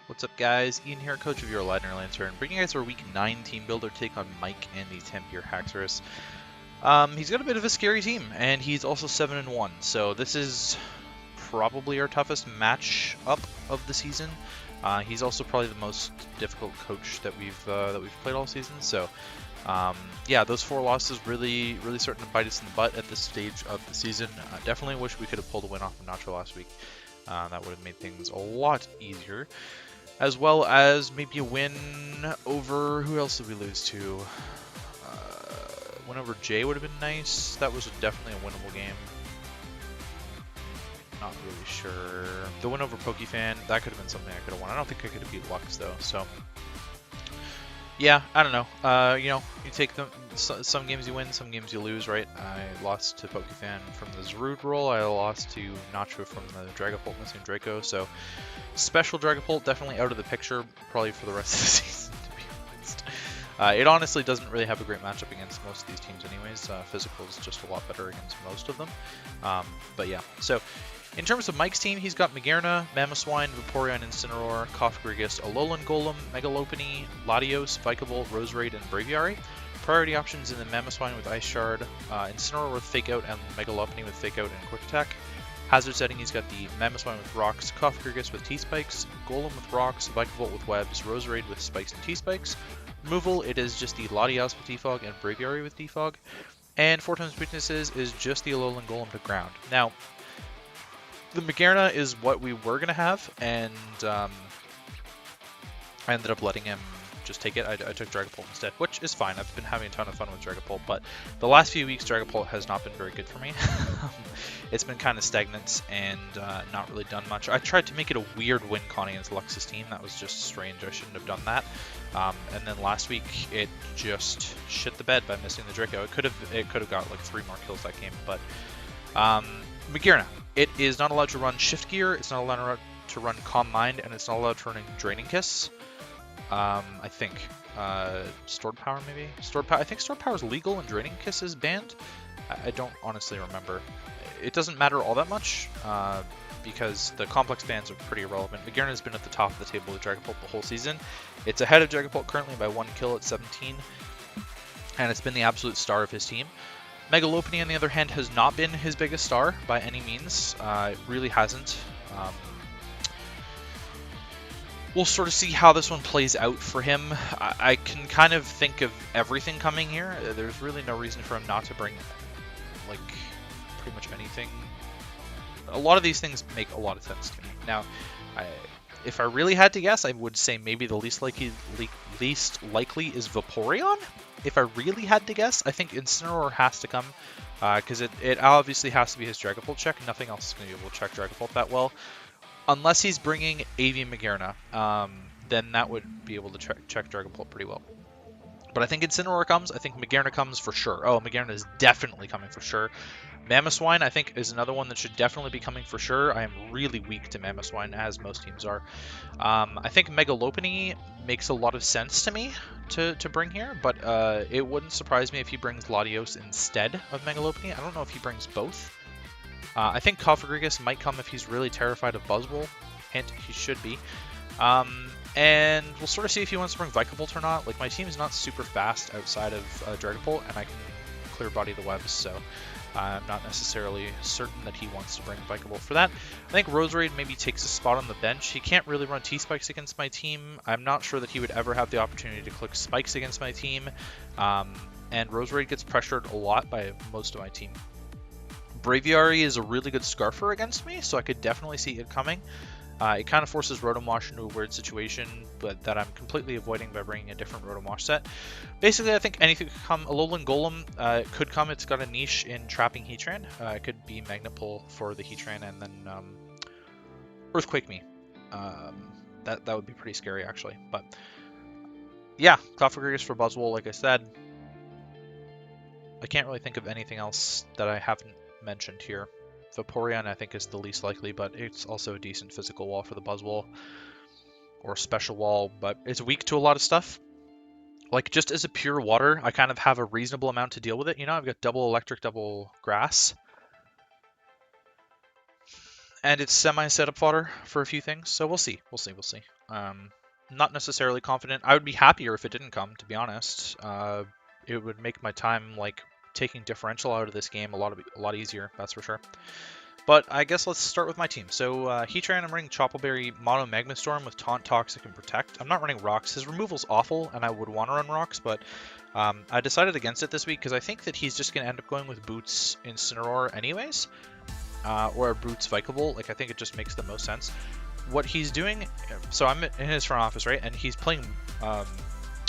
What's up, guys? Ian here, coach of your Lightning Lantern, bringing you guys our Week 9 team builder take on Mike and the Tempier Haxorus. He's got a bit of a scary team, and he's also 7-1, so this is probably our toughest match up of the season. He's also probably the most difficult coach that we've played all season. So, yeah, those 4 losses really starting to bite us in the butt at this stage of the season. Definitely wish we could have pulled a win off of Nacho last week. That would have made things a lot easier. As well as maybe a win over, who else did we lose to? Win over Jay would have been nice. That was definitely a winnable game. Not really sure. The win over Pokefan, that could have been something I could have won. I don't think I could have beat Lux though, so. Yeah, I don't know. You know, you take them. Some games you win, some games you lose, right? I lost to Pokefan from the Zarude roll. I lost to Nacho from the Dragapult missing Draco. So, special Dragapult definitely out of the picture, probably for the rest of the season, to be honest. It honestly doesn't really have a great matchup against most of these teams anyways. Physical is just a lot better against most of them. But yeah, so in terms of Mike's team, he's got Magearna, Mamoswine, Vaporeon, Incineroar, Cofagrigus, Alolan Golem, Megalopony, Latios, Vikavolt, Roserade, and Braviary. Priority options in the Mamoswine with Ice Shard, Incineroar with Fake Out, and Megalopony with Fake Out and Quick Attack. Hazard setting, he's got the Mamoswine with Rocks, Cofagrigus with T-Spikes, Golem with Rocks, Vikavolt with Webs, Roserade with Spikes and T-Spikes. Removal, it is just the Latios with Defog and Braviary with Defog. And 4 times weaknesses is just the Alolan Golem to ground. Now, the Magearna is what we were going to have, and I ended up letting him just take it. I took Dragapult instead, which is fine. I've been having a ton of fun with Dragapult, but the last few weeks Dragapult has not been very good for me. It's been kind of stagnant and not really done much. I tried to make it a weird win con against Lux's team. That was just strange. I shouldn't have done that. And then last week it just shit the bed by missing the Draco. It could have got like 3 more kills that game, but Magearna. It is not allowed to run Shift Gear, it's not allowed to run Calm Mind, and it's not allowed to run Draining Kiss. I think. Stored Power, maybe? Stored Power. I think Stored Power is legal and Draining Kiss is banned. I don't honestly remember. It doesn't matter all that much, because the complex bans are pretty irrelevant. Magearna has been at the top of the table with Dragapult the whole season. It's ahead of Dragapult currently by 1 kill at 17, and it's been the absolute star of his team. Megalopony, on the other hand, has not been his biggest star by any means. It really hasn't. We'll sort of see how this one plays out for him. I can kind of think of everything coming here. There's really no reason for him not to bring, like, pretty much anything. A lot of these things make a lot of sense to me. Now, if I really had to guess, I would say maybe the least likely is Vaporeon. If I really had to guess, I think Incineroar has to come, because it obviously has to be his Dragapult check. Nothing else is going to be able to check Dragapult that well. Unless he's bringing AV Magearna, then that would be able to check Dragapult pretty well. But I think Incineroar comes. I think Magearna comes for sure. Oh, Magearna is definitely coming for sure. Mamoswine, I think, is another one that should definitely be coming for sure. I am really weak to Mamoswine, as most teams are. I think Megalopony makes a lot of sense to me to bring here, but it wouldn't surprise me if he brings Latios instead of Megalopony. I don't know if he brings both. I think Cofagrigus might come if he's really terrified of Buzzwole. Hint, he should be. And we'll sort of see if he wants to bring Vikavolt or not. Like, my team is not super fast outside of Dragapult, and I can clear body the webs, so I'm not necessarily certain that he wants to bring Vikavolt for that. I think Roserade maybe takes a spot on the bench. He can't really run T-Spikes against my team. I'm not sure that he would ever have the opportunity to click Spikes against my team. And Roserade gets pressured a lot by most of my team. Braviary is a really good Scarfer against me, so I could definitely see it coming. It kind of forces Rotom Wash into a weird situation, but that I'm completely avoiding by bringing a different Rotom Wash set. Basically, I think anything could come. Alolan Golem could come. It's got a niche in trapping Heatran. It could be Magnapul for the Heatran, and then Earthquake me. That would be pretty scary, actually. But yeah, Cofagrigus for Buzzwole, like I said. I can't really think of anything else that I haven't mentioned here. Vaporeon, I think, is the least likely, but it's also a decent physical wall for the Buzzwole, or special wall, but it's weak to a lot of stuff. Like, just as a pure water, I kind of have a reasonable amount to deal with it. You know, I've got double electric, double grass. and it's semi-setup fodder for a few things, so we'll see. Not necessarily confident. I would be happier if it didn't come, to be honest. It would make my time, like, taking differential out of this game a lot easier, that's for sure. But I guess let's start with my team. So Heatran, I'm running Choppleberry, Mono Magma Storm with Taunt, Toxic, and Protect. I'm not running Rocks. His removal's awful, and I would want to run Rocks, but I decided against it this week because I think that he's just going to end up going with Boots Incineroar anyways, or Boots Vikavolt. Like, I think it just makes the most sense. What he's doing, so I'm in his front office, right? And he's playing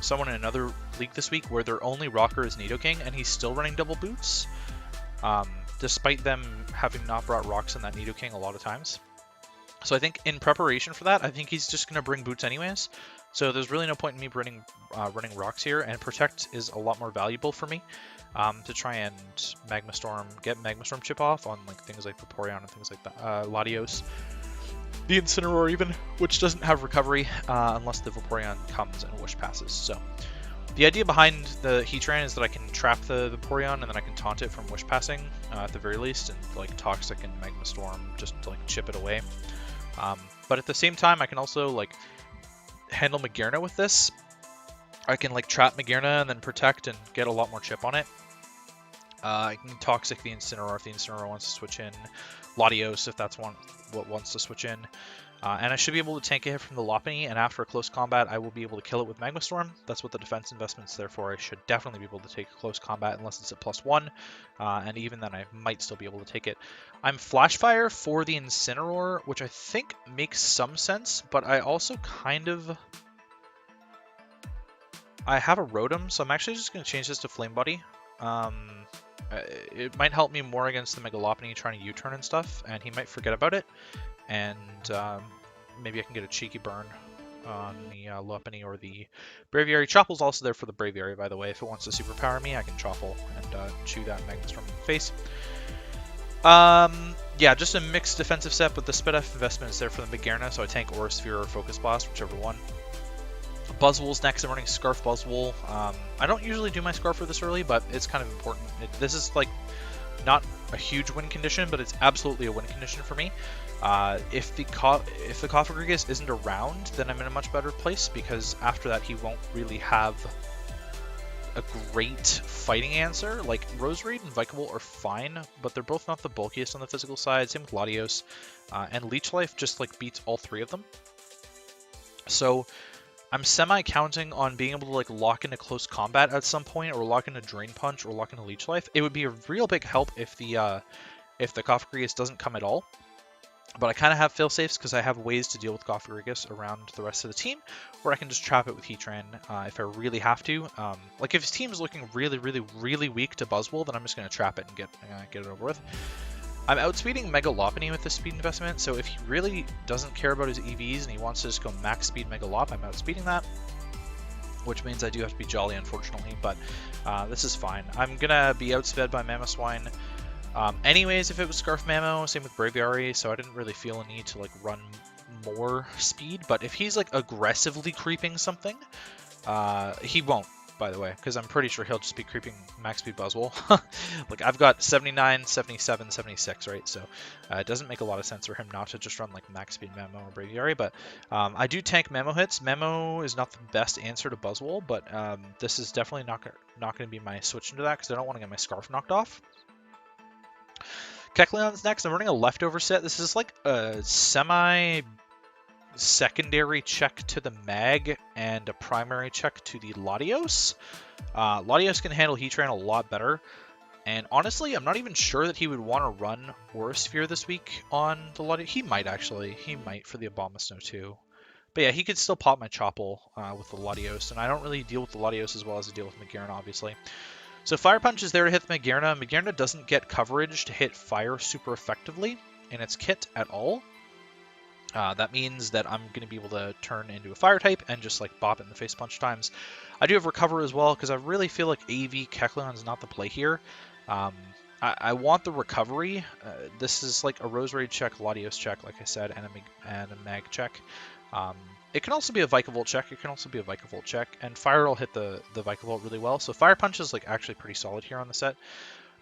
someone in another league this week where their only rocker is Nidoking, and he's still running double Boots. Despite them having not brought rocks in that Nidoking a lot of times. So I think in preparation for that, I think he's just going to bring Boots anyways. So there's really no point in me running rocks here, and Protect is a lot more valuable for me to try and Magma Storm, get Magma Storm chip off on like things like Vaporeon and things like that, Latios. The Incineroar even, which doesn't have recovery unless the Vaporeon comes and Wish passes. So the idea behind the Heatran is that I can trap the Vaporeon and then I can taunt it from Wish Passing at the very least, and like Toxic and Magma Storm just to like chip it away. But at the same time, I can also like handle Magearna with this. I can like trap Magearna and then Protect and get a lot more chip on it. I can Toxic the Incineroar if the Incineroar wants to switch in. Latios if that's what wants to switch in. And I should be able to tank a hit from the Lopunny, and after a close combat, I will be able to kill it with Magma Storm. That's what the defense investment's there for. I should definitely be able to take a close combat unless it's at +1, and even then I might still be able to take it. I'm Flash Fire for the Incineroar, which I think makes some sense, but I also kind of... I have a Rotom, so I'm actually just going to change this to Flame Body. It might help me more against the Mega Lopunny trying to U-turn and stuff, and he might forget about it. And maybe I can get a cheeky burn on the Lopunny or the Braviary. Chopple's also there for the Braviary, by the way. If it wants to superpower me, I can Chopple and chew that Magma Storm in the face. Yeah, just a mixed defensive set, but the Spit F investment is there for the Magearna, so I tank Aura Sphere or Focus Blast, whichever one. Buzzwole's next. I'm running Scarf Buzzwole. I don't usually do my Scarfer this early, but it's kind of important. This is like not a huge win condition, but it's absolutely a win condition for me. If the Cofagrigus isn't around, then I'm in a much better place, because after that he won't really have a great fighting answer. Like Roserade and Vikavolt are fine, but they're both not the bulkiest on the physical side. Same with Latios, and Leech Life just like beats all three of them. So I'm semi-counting on being able to like lock into close combat at some point, or lock into Drain Punch, or lock into Leech Life. It would be a real big help if the Cofagrigus doesn't come at all. But I kind of have fail-safes because I have ways to deal with Cofagrigus around the rest of the team, where I can just trap it with Heatran if I really have to. Like if his team is looking really weak to Buzzwole, then I'm just going to trap it and get it over with. I'm outspeeding Mega Lopunny with this speed investment, so if he really doesn't care about his EVs and he wants to just go max speed Mega Lop, I'm outspeeding that, which means I do have to be jolly, unfortunately, but this is fine. I'm gonna be outsped by Mamoswine anyways if it was Scarf Mamo, same with Braviary, so I didn't really feel a need to like run more speed, but if he's like aggressively creeping something, he won't, by the way, because I'm pretty sure he'll just be creeping max speed Buzzwole. Like I've got 79, 77, 76, right? So it doesn't make a lot of sense for him not to just run like max speed Mamo or Braviary, but I do tank Mamo hits. Mamo is not the best answer to Buzzwole, but this is definitely not going to be my switch into that because I don't want to get my Scarf knocked off. Kecleon's next. I'm running a leftover set. This is like a secondary check to the Mag and a primary check to the Latios. Latios can handle Heatran a lot better, and honestly, I'm not even sure that he would want to run Aura Sphere this week on the Latios. He might actually. He might for the Abomasnow too. But yeah, he could still pop my Chopple with the Latios, and I don't really deal with the Latios as well as I deal with Magearna, obviously. So Fire Punch is there to hit Magearna. Magearna doesn't get coverage to hit Fire super effectively in its kit at all. That means that I'm going to be able to turn into a Fire type and just like bop it in the face bunch times. I do have Recover as well because I really feel like AV Kecleon is not the play here. I want the recovery. This is like a Roserade check, Latios check, like I said, and a Mag check. It can also be a Vikavolt check. It can also be a Vikavolt check, and Fire will hit the Vikavolt really well. So Fire Punch is like actually pretty solid here on the set.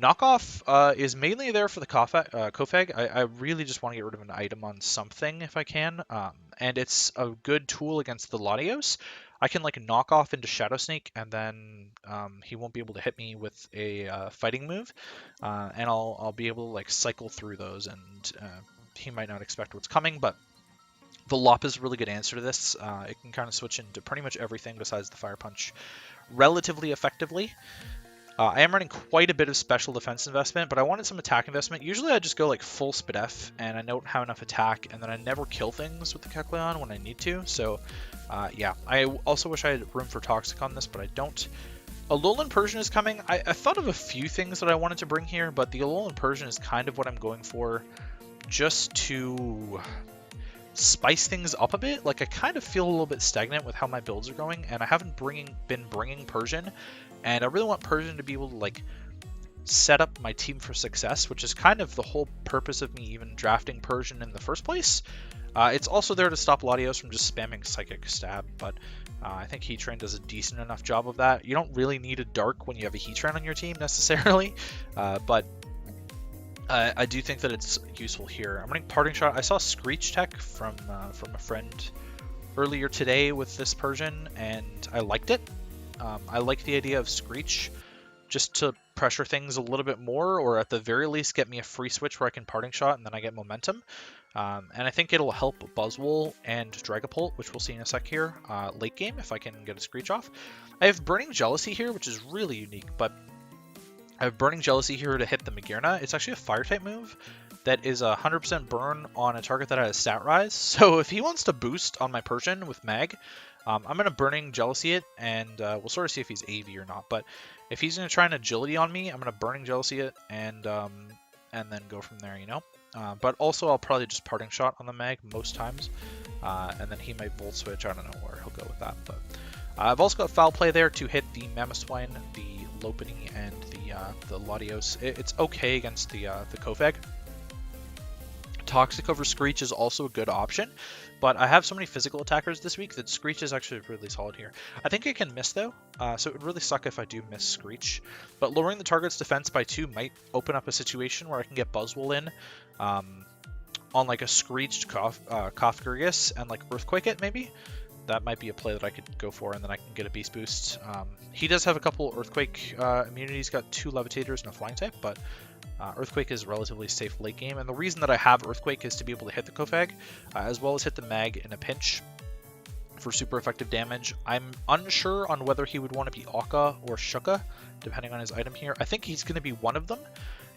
Knockoff is mainly there for the Kofag. I really just want to get rid of an item on something if I can, and it's a good tool against the Latios. I can like knock off into Shadow Snake, and then he won't be able to hit me with a fighting move, and I'll be able to like cycle through those, and he might not expect what's coming, but the Lop is a really good answer to this. It can kind of switch into pretty much everything besides the Fire Punch relatively effectively. I am running quite a bit of special defense investment, but I wanted some attack investment. Usually I just go like full Spadef, and I don't have enough attack, and then I never kill things with the Kecleon when I need to. So yeah, I also wish I had room for Toxic on this, but I don't. Alolan Persian is coming. I thought of a few things that I wanted to bring here, but the Alolan Persian is kind of what I'm going for just to spice things up a bit. Like I kind of feel a little bit stagnant with how my builds are going, and I haven't been bringing Persian, and I really want Persian to be able to like set up my team for success, which is kind of the whole purpose of me even drafting Persian in the first place. It's also there to stop Latios from just spamming Psychic Stab, but I think Heatran does a decent enough job of that. You don't really need a Dark when you have a Heatran on your team necessarily, but I do think that it's useful here. I'm running Parting Shot. I saw Screech Tech from a friend earlier today with this Persian, and I liked it. I like the idea of Screech just to pressure things a little bit more, or at the very least get me a free switch where I can Parting Shot and then I get momentum. And I think it'll help Buzzwole and Dragapult, which we'll see in a sec here, late game if I can get a Screech off. I have Burning Jealousy here, which is really unique, but I have Burning Jealousy here to hit the Magearna. It's actually a Fire-type move that is a 100% burn on a target that has Stat Rise. So if he wants to boost on my Persian with Mag, I'm going to Burning Jealousy it, and we'll sort of see if he's AV or not. But if he's going to try an Agility on me, I'm going to Burning Jealousy it, and then go from there, you know? But also I'll probably just Parting Shot on the Mag most times, and then he might Volt Switch. I don't know where he'll go with that. But I've also got Foul Play there to hit the Mamoswine, the Lopunny, and the Latios. It's okay against the Kofag. Toxic over Screech is also a good option, but I have so many physical attackers this week that Screech is actually really solid here. I think I can miss though, so it would really suck if I do miss Screech, but lowering the target's defense by 2 might open up a situation where I can get Buzzwole in on like a Screeched Cofagrigus and like Earthquake it maybe. That might be a play that I could go for, and then I can get a Beast Boost. He does have a couple Earthquake immunities, got 2 Levitators and a Flying type, but Earthquake is relatively safe late game. And the reason that I have Earthquake is to be able to hit the Kofag, as well as hit the Mag in a pinch for super effective damage. I'm unsure on whether he would want to be Akka or Shuka, depending on his item here. I think he's going to be one of them.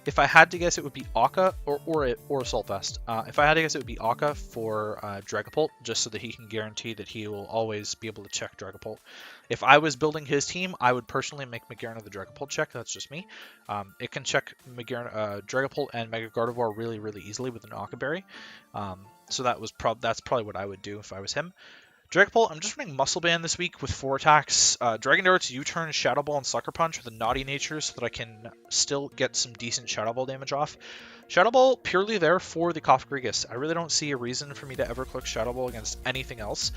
If I had to guess, it would be Akka or Assault Vest. If I had to guess, it would be Akka for Dragapult, just so that he can guarantee that he will always be able to check Dragapult. If I was building his team, I would personally make Magearna the Dragapult check. That's just me. It can check Dragapult and Mega Gardevoir really, really easily with an Akka Berry. So that's probably what I would do if I was him. Dragapult, I'm just running Muscle Band this week with 4 attacks. Dragon Darts, U-Turn, Shadow Ball, and Sucker Punch with a naughty nature so that I can still get some decent Shadow Ball damage off. Shadow Ball, purely there for the Cofagrigus. I really don't see a reason for me to ever click Shadow Ball against anything else.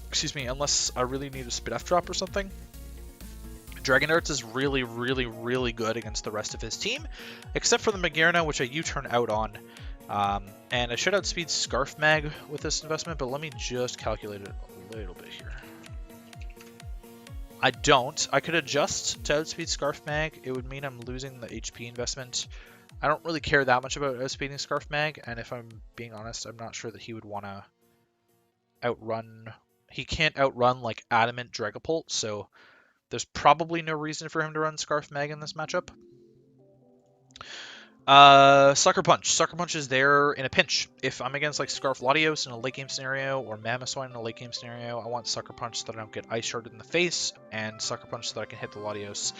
Excuse me, unless I really need a Spadef drop or something. Dragon Darts is really, really, really good against the rest of his team, except for the Magearna, which I U-Turn out on. And I should outspeed Scarf Mag with this investment, but let me just calculate it a little bit here. I don't. I could adjust to outspeed Scarf Mag. It would mean I'm losing the HP investment. I don't really care that much about outspeeding Scarf Mag, and if I'm being honest, I'm not sure that he would want to outrun... He can't outrun, like, Adamant Dragapult, so there's probably no reason for him to run Scarf Mag in this matchup. Sucker Punch. Sucker Punch is there in a pinch. If I'm against like Scarf Latios in a late game scenario or Mamoswine in a late game scenario, I want Sucker Punch so that I don't get Ice Sharded in the face, and Sucker Punch so that I can hit the Latios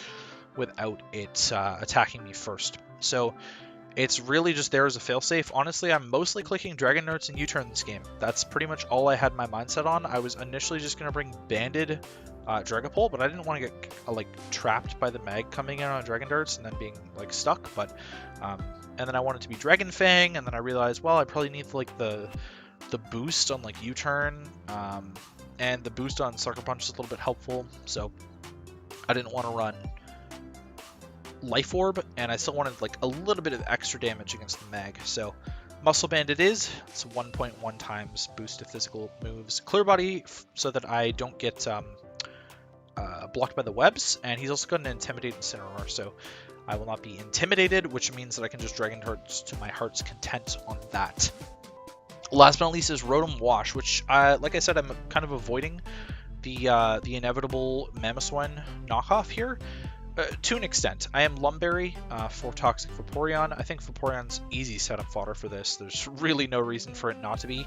without it attacking me first. So it's really just there as a failsafe. Honestly, I'm mostly clicking Dragon Darts and U-Turn this game. That's pretty much all I had my mindset on. I was initially just going to bring Banded Dragapult, but I didn't want to get like trapped by the Mag coming in on Dragon Darts and then being like stuck. But and then I wanted to be Dragon Fang, and then I realized, well, I probably need like the boost on like U-Turn, and the boost on Sucker Punch is a little bit helpful. So I didn't want to run Life Orb, and I still wanted like a little bit of extra damage against the Mag. So Muscle Band it is. It's 1.1 times boost to physical moves. Clear Body so that I don't get blocked by the webs, and he's also got an Intimidate Incineroar, so I will not be intimidated, which means that I can just Dragon Darts to my heart's content on that. Last but not least is Rotom Wash, which, like I said, I'm kind of avoiding the inevitable Mamoswine knockoff here. To an extent. I am Lumberry for Toxic Vaporeon. I think Vaporeon's easy setup fodder for this. There's really no reason for it not to be.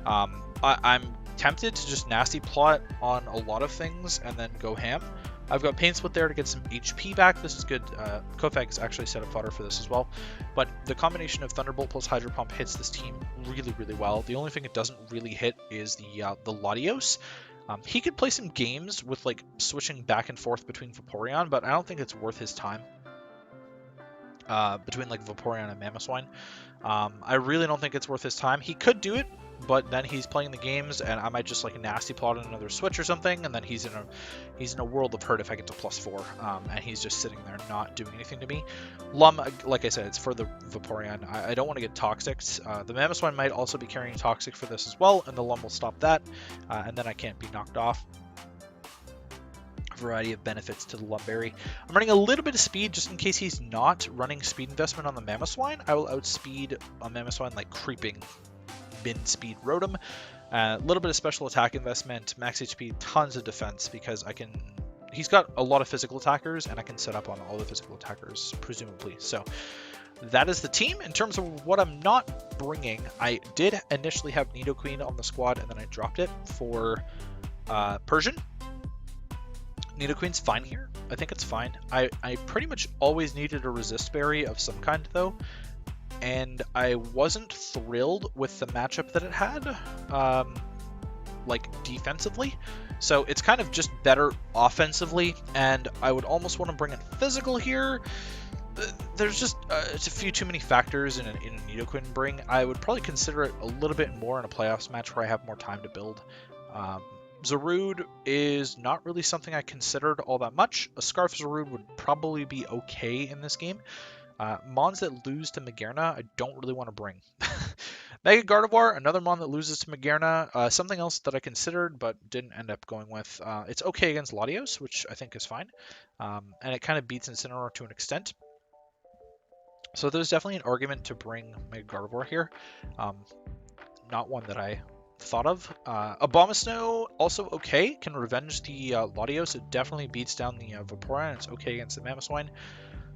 I'm tempted to just nasty plot on a lot of things and then go ham. I've got Pain Split there to get some HP back. This is good. Kofag is actually set up fodder for this as well. But the combination of Thunderbolt plus Hydro Pump hits this team really, really well. The only thing it doesn't really hit is the Latios. He could play some games with like switching back and forth between Vaporeon, but I don't think it's worth his time. Between like Vaporeon and Mamoswine, I really don't think it's worth his time. He could do it, but then he's playing the games, and I might just like nasty plot another switch or something, and then he's in a world of hurt if I get to +4, and he's just sitting there not doing anything to me. Lum, like I said, it's for the Vaporeon. I don't want to get Toxics. The Mamoswine might also be carrying Toxic for this as well, and the Lum will stop that, and then I can't be knocked off. Variety of benefits to the Lumberry. I'm running a little bit of speed just in case he's not running speed investment on the Mamoswine. I will outspeed a Mamoswine like creeping min speed Rotom. A little bit of special attack investment, max HP, tons of defense because I can. He's got a lot of physical attackers and I can set up on all the physical attackers presumably. So that is the team. In terms of what I'm not bringing, I did initially have Nidoqueen on the squad and then I dropped it for Persian. Nidoqueen's fine here. I think it's fine. I pretty much always needed a Resist Berry of some kind though, and I wasn't thrilled with the matchup that it had, like defensively. So it's kind of just better offensively, and I would almost want to bring in physical here. There's just it's a few too many factors in a Nidoqueen bring. I would probably consider it a little bit more in a playoffs match where I have more time to build. Zarude is not really something I considered all that much. A Scarf Zarude would probably be okay in this game. Mons that lose to Magearna, I don't really want to bring. Mega Gardevoir, another Mon that loses to Magearna. Something else that I considered but didn't end up going with. It's okay against Latios, which I think is fine. And it kind of beats Incineroar to an extent. So there's definitely an argument to bring Mega Gardevoir here. Not one that I thought of. Abomasnow, also okay, can revenge the Latios. It definitely beats down the Vaporeon. It's okay against the Mamoswine.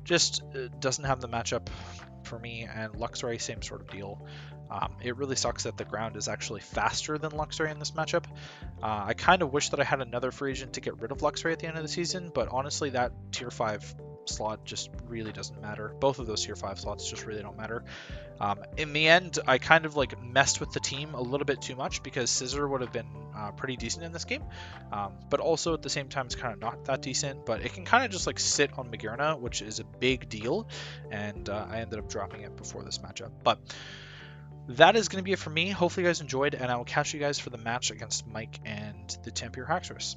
Just doesn't have the matchup for me, and Luxray, same sort of deal. It really sucks that the ground is actually faster than Luxray in this matchup. I kind of wish that I had another free agent to get rid of Luxray at the end of the season, but honestly that tier 5 slot just really doesn't matter. Both of those tier 5 slots just really don't matter. In the end, I kind of like messed with the team a little bit too much because Scizor would have been pretty decent in this game, but also at the same time it's kind of not that decent, but it can kind of just like sit on Magearna, which is a big deal, and I ended up dropping it before this matchup. But that is going to be it for me. Hopefully you guys enjoyed, and I will catch you guys for the match against Mike and the Tampere Haxorus.